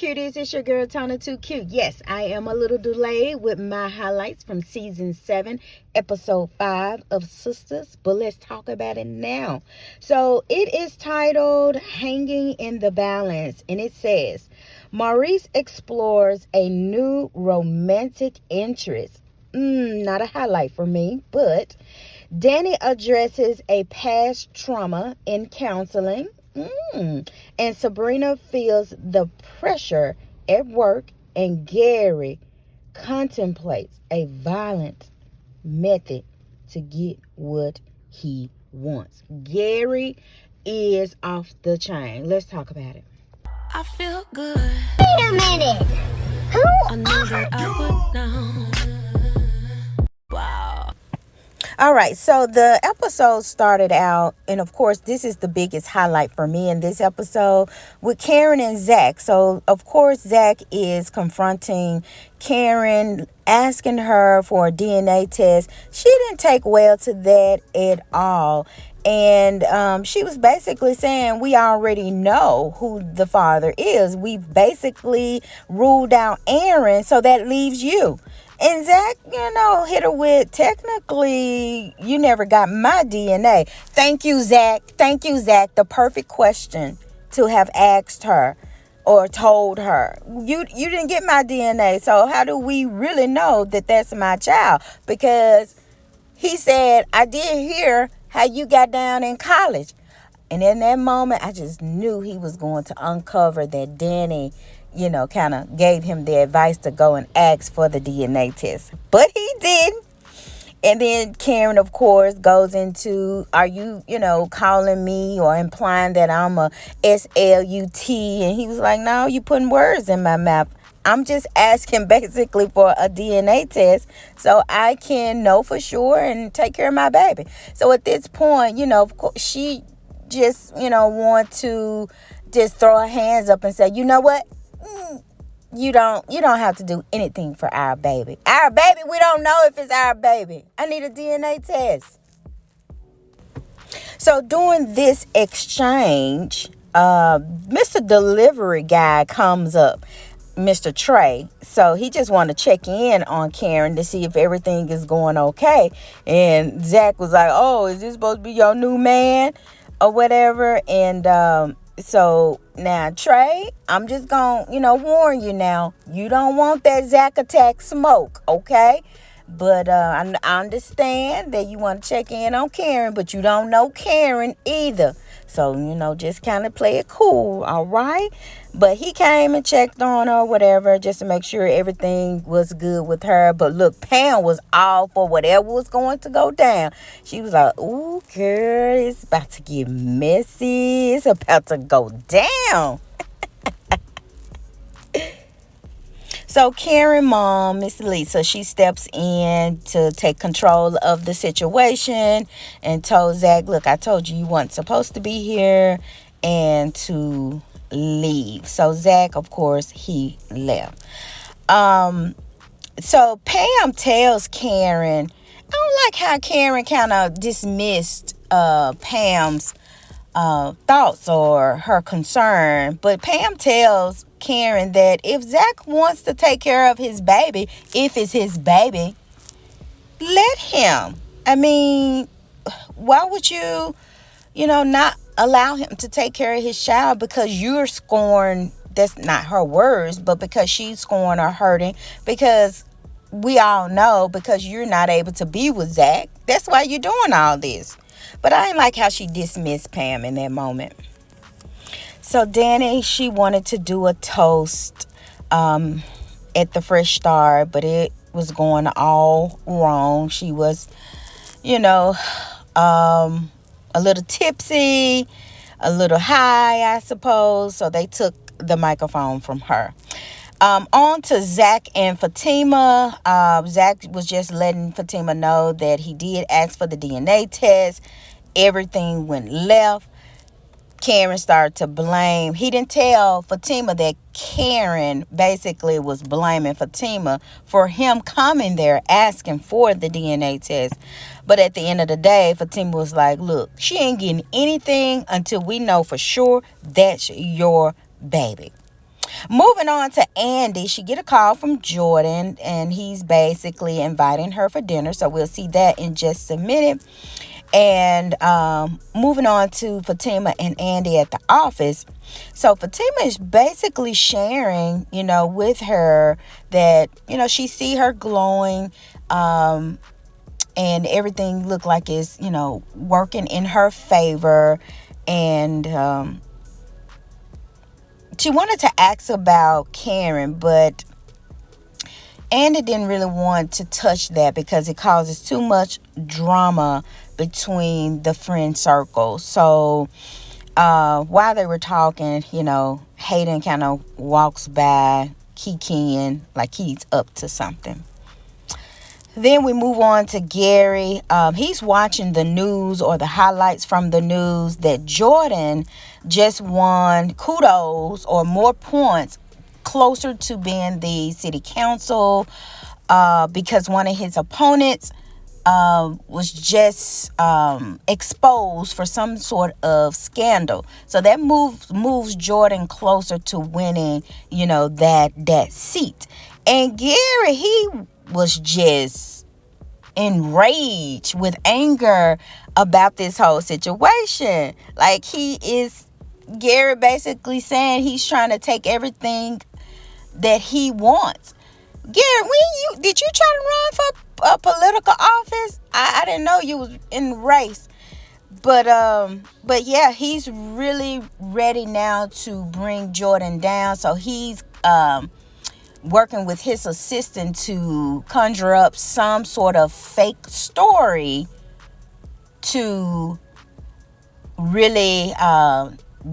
Cuties, it's your girl Tana Too Cute. Yes, I am a little delayed with my highlights from season 7, episode 5 of Sistas, but let's talk about it now. So it is titled Hanging in the Balance, and it says Maurice explores a new romantic interest. Not a highlight for me, but Danni addresses a past trauma in counseling. And Sabrina feels the pressure at work, and Gary contemplates a violent method to get what he wants. Gary is off the chain. Let's talk about it. I feel good. Wait a minute. Who I knew that I would know. Wow. All right, so the episode started out, and of course, this is the biggest highlight for me in this episode, with Karen and Zac. So, of course, Zac is confronting Karen, asking her for a DNA test. She didn't take well to that at all. And she was basically saying, we already know who the father is. We've basically ruled out Aaron, so that leaves you. And Zac, hit her with, technically, you never got my DNA. Thank you, Zac. Thank you, Zac. The perfect question to have asked her or told her. You didn't get my DNA, so how do we really know that that's my child? Because he said, I did hear how you got down in college. And in that moment, I just knew he was going to uncover that Danni, kind of gave him the advice to go and ask for the DNA test. But he didn't. And then Karen, of course, goes into, are you, calling me or implying that I'm a SLUT? And he was like, no, you putting words in my mouth. I'm just asking basically for a DNA test so I can know for sure and take care of my baby. So at this point, of course, she just, want to just throw her hands up and say, you know what? You don't have to do anything for our baby. Our baby, we don't know if it's our baby. I need a DNA test. So during this exchange, Mr. Delivery Guy comes up, Mr. Trey. So he just wanted to check in on Karen to see if everything is going okay. And Zac was like, oh, is this supposed to be your new man or whatever? And so now, Trey, I'm just going to, warn you now. You don't want that Zac attack smoke, okay? But I understand that you want to check in on Karen, but you don't know Karen either. So, just kind of play it cool, all right? But he came and checked on her, whatever, just to make sure everything was good with her. But look, Pam was all for whatever was going to go down. She was like, ooh, girl, it's about to get messy. It's about to go down. So Karen mom, Miss Lisa, she steps in to take control of the situation and told Zac, look, I told you weren't supposed to be here, and to leave. So Zac, of course, he left. So Pam tells Karen, I don't like how Karen kind of dismissed Pam's thoughts or her concern, but Pam tells Karen that if Zac wants to take care of his baby, if it's his baby, let him. I mean, why would you, not allow him to take care of his child because you're scorned? That's not her words, but because she's scorned or hurting, because we all know, because you're not able to be with Zac, that's why you're doing all this. But I didn't like how she dismissed Pam in that moment. So Danni, she wanted to do a toast at the Fresh Start, but it was going all wrong. She was, a little tipsy, a little high, I suppose. So they took the microphone from her. On to Zac and Fatima. Zac was just letting Fatima know that he did ask for the DNA test. Everything went left. Karen started to blame. He didn't tell Fatima that Karen basically was blaming Fatima for him coming there asking for the DNA test. But at the end of the day, Fatima was like, look, she ain't getting anything until we know for sure that's your baby. Moving on to Andy, she get a call from Jordan, and he's basically inviting her for dinner. So we'll see that in just a minute. And moving on to Fatima and Andy at the office. So Fatima is basically sharing, with her that, she see her glowing, and everything look like it's, working in her favor. And she wanted to ask about Karen, but Andy didn't really want to touch that because it causes too much drama between the friend circle. So while they were talking, Hayden kind of walks by Kikiing like he's up to something. Then we move on to Gary. He's watching the news or the highlights from the news that Jordan just won kudos or more points closer to being the city council because one of his opponents was just exposed for some sort of scandal. So that moves Jordan closer to winning, that seat. And Gary, he was just enraged with anger about this whole situation. Like Gary basically saying he's trying to take everything that he wants. Gary, did you try to run for a political office? I didn't know you was in the race. But yeah, he's really ready now to bring Jordan down. So he's working with his assistant to conjure up some sort of fake story to really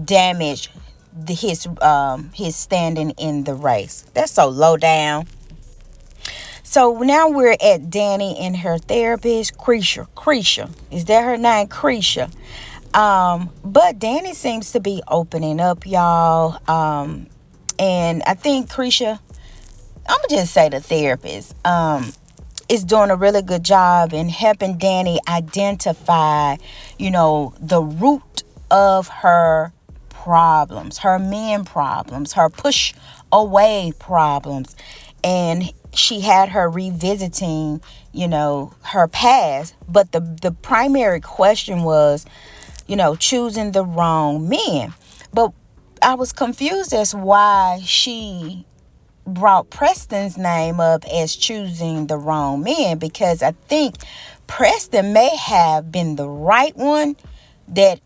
damage his standing in the race. That's so low down. So now we're at Danni and her therapist, Cretia. Is that her name? Cretia. But Danni seems to be opening up, y'all. And I think Cretia, I'm going to just say the therapist, is doing a really good job in helping Danni identify, the root of her problems, her men problems, her push away problems. And she had her revisiting, her past. But the primary question was, choosing the wrong men. But I was confused as why she brought Preston's name up as choosing the wrong men, because I think Preston may have been the right one that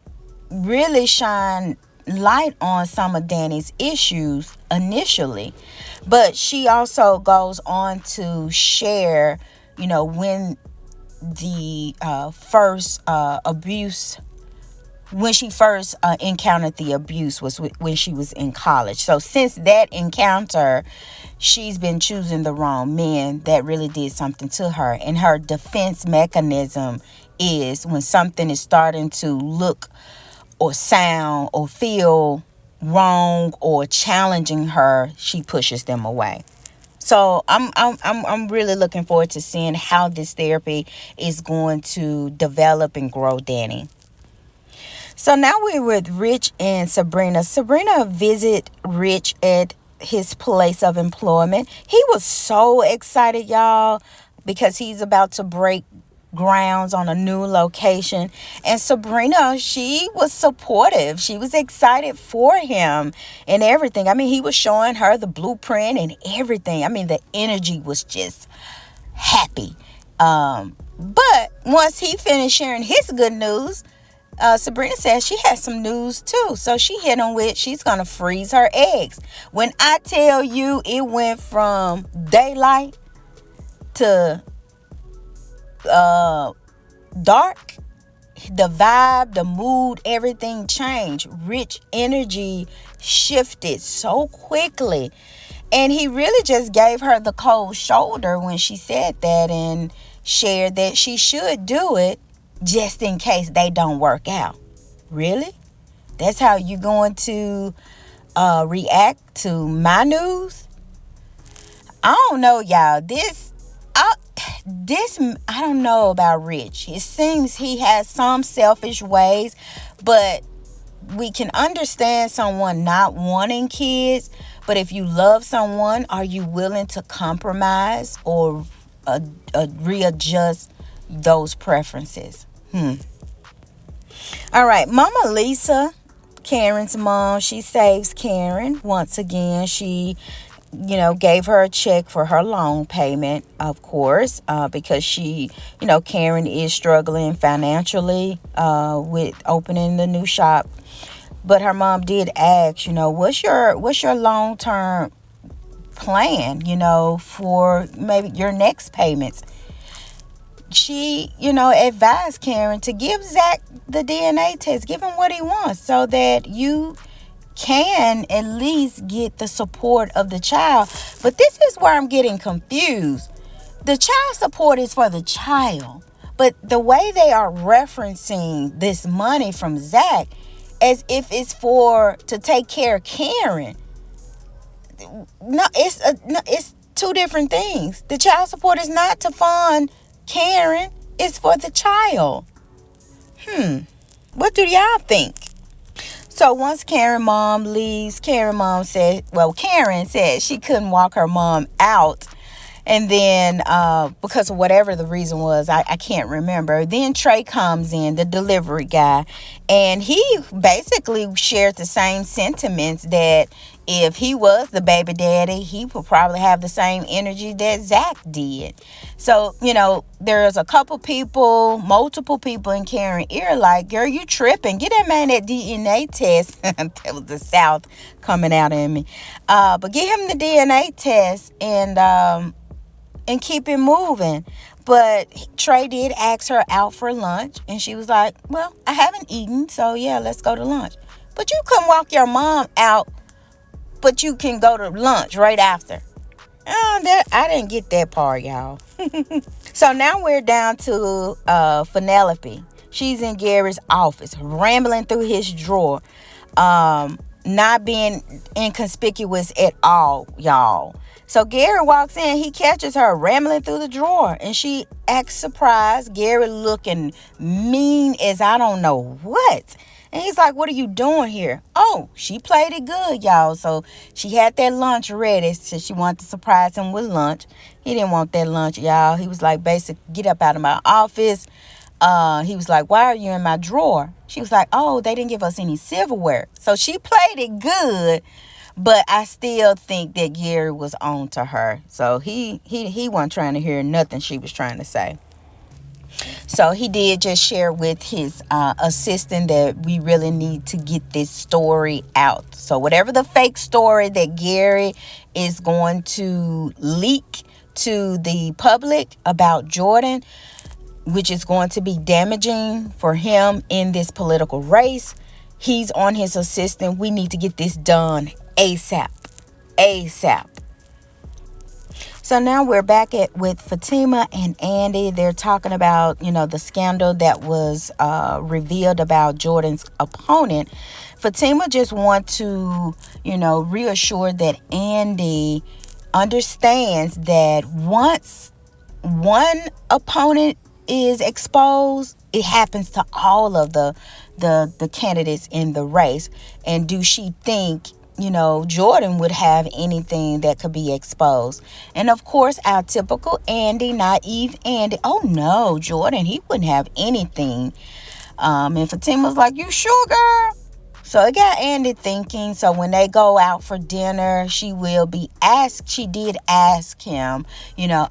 really shined light on some of Danni's issues initially. But she also goes on to share, when the first abuse, when she first encountered the abuse was when she was in college. So since that encounter, she's been choosing the wrong men that really did something to her. And her defense mechanism is when something is starting to look or sound or feel wrong or challenging her, she pushes them away. So I'm really looking forward to seeing how this therapy is going to develop and grow Danni. So now we're with Rich and Sabrina. Sabrina visit Rich at his place of employment. He was so excited, y'all, because he's about to break grounds on a new location. And Sabrina, she was supportive. She was excited for him and everything. I mean, he was showing her the blueprint and everything. I mean, the energy was just happy. But once he finished sharing his good news, Sabrina says she has some news too. So she hit him with she's going to freeze her eggs. When I tell you it went from daylight to dark, the vibe, the mood, everything changed. Rich energy shifted so quickly. And he really just gave her the cold shoulder when she said that and shared that she should do it just in case they don't work out. Really? That's how you going to react to my news? I don't know, y'all. I don't know about Rich. It seems he has some selfish ways, but we can understand someone not wanting kids. But if you love someone, are you willing to compromise or readjust those preferences? All right, Mama Lisa, Karen's mom, she saves Karen. Once again, she gave her a check for her loan payment, of course, because Karen is struggling financially with opening the new shop. But her mom did ask, what's your long-term plan, for maybe your next payments. She, advised Karen to give Zac the DNA test, give him what he wants so that you can at least get the support of the child. But this is where I'm getting confused. The child support is for the child, but the way they are referencing this money from Zac as if it's to take care of Karen. No, it's two different things. The child support is not to fund Karen, it's for the child. What do y'all think? So once Karen mom leaves, Karen said she couldn't walk her mom out. And then because of whatever the reason was, I can't remember. Then Trey comes in, the delivery guy, and he basically shared the same sentiments that if he was the baby daddy, he would probably have the same energy that Zac did. So, there's multiple people in Karen's ear like, girl, you tripping. Get that man that DNA test. That was the South coming out in me. But get him the DNA test and keep it moving. But Trey did ask her out for lunch, and she was like, well, I haven't eaten, so yeah, let's go to lunch. But you couldn't walk your mom out, but you can go to lunch right after. I didn't get that part, y'all. So now we're down to Penelope. She's in Gary's office, rambling through his drawer, not being inconspicuous at all, y'all. So Gary walks in, he catches her rambling through the drawer, and she acts surprised. Gary looking mean as I don't know what. And he's like, what are you doing here? Oh, she played it good, y'all. So she had that lunch ready. So she wanted to surprise him with lunch. He didn't want that lunch, y'all. He was like, basically, get up out of my office. He was like, why are you in my drawer? She was like, oh, they didn't give us any silverware. So she played it good. But I still think that Gary was on to her. So he wasn't trying to hear nothing she was trying to say. So he did just share with his assistant that we really need to get this story out. So whatever the fake story that Gary is going to leak to the public about Jordan, which is going to be damaging for him in this political race, he's on his assistant. We need to get this done ASAP. So now we're back with Fatima and Andy. They're talking about, the scandal that was revealed about Jordan's opponent. Fatima just wants to, reassure that Andy understands that once one opponent is exposed, it happens to all of the candidates in the race. And do she think Jordan would have anything that could be exposed? And of course, our typical Andy, naive Andy, oh no, Jordan, he wouldn't have anything. And Fatima's like, you sure, girl? So it got Andy thinking. So when they go out for dinner, she did ask him,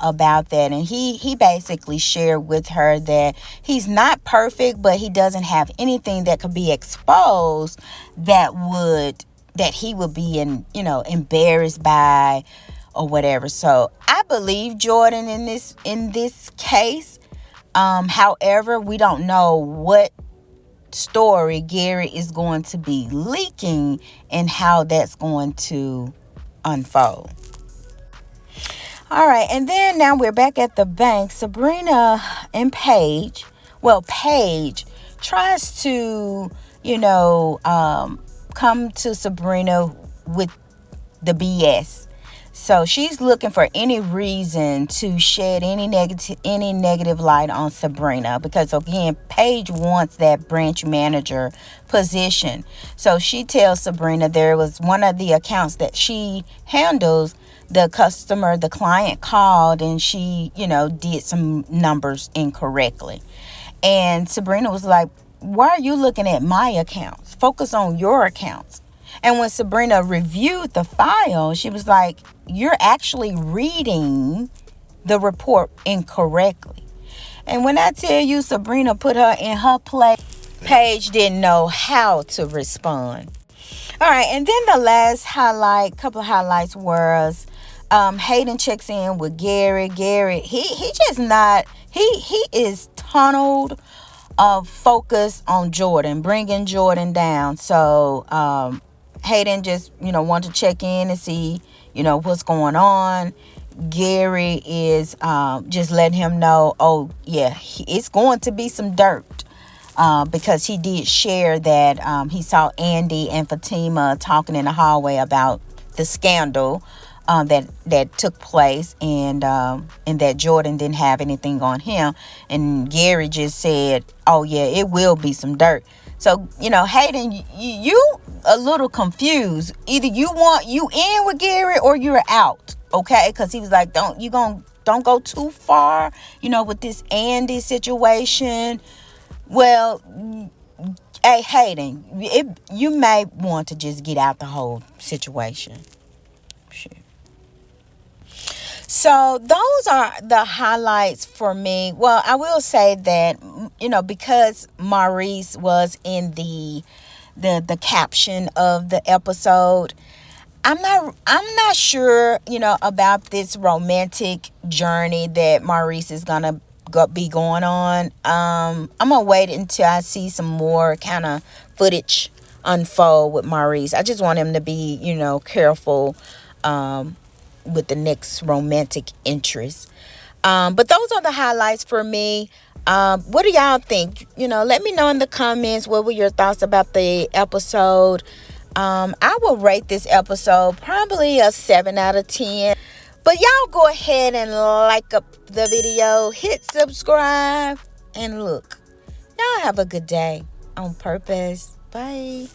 about that. And he basically shared with her that he's not perfect, but he doesn't have anything that could be exposed that he would be embarrassed by or whatever. So I believe Jordan in this case. However, we don't know what story Gary is going to be leaking and how that's going to unfold. All right, and then now we're back at the bank. Sabrina and Paige tries to come to Sabrina with the BS. So she's looking for any reason to shed any negative light on Sabrina, because again, Paige wants that branch manager position. So she tells Sabrina there was one of the accounts that she handles, the client called and she, did some numbers incorrectly. And Sabrina was like, why are you looking at my accounts? Focus on your accounts. And when Sabrina reviewed the file, she was like, you're actually reading the report incorrectly. And when I tell you Sabrina put her in her place, Paige didn't know how to respond. All right, and then the last couple of highlights was Hayden checks in with Gary. Gary, he just not, he is tunneled of focus on Jordan, bringing Jordan down. So Hayden just, want to check in and see, what's going on. Gary is just letting him know, oh, yeah, it's going to be some dirt. Because he did share that he saw Andy and Fatima talking in the hallway about the scandal that took place, and that Jordan didn't have anything on him. And Gary just said, oh yeah, it will be some dirt. So Hayden, you a little confused. Either you in with Gary or you're out, okay? Because he was like, don't go too far, with this Andy situation. Well, hey, Hayden, you may want to just get out the whole situation. Shit. So those are the highlights for me. Well, I will say that, because Maurice was in the caption of the episode, I'm not sure, about this romantic journey that Maurice is gonna be going on. I'm gonna wait until I see some more kind of footage unfold with Maurice. I just want him to be, careful with the next romantic interest. But those are the highlights for me. What do y'all think? Let me know in the comments, what were your thoughts about the episode. I will rate this episode probably a 7 out of 10. But y'all go ahead and like up the video, hit subscribe, and look. Y'all have a good day on purpose. Bye.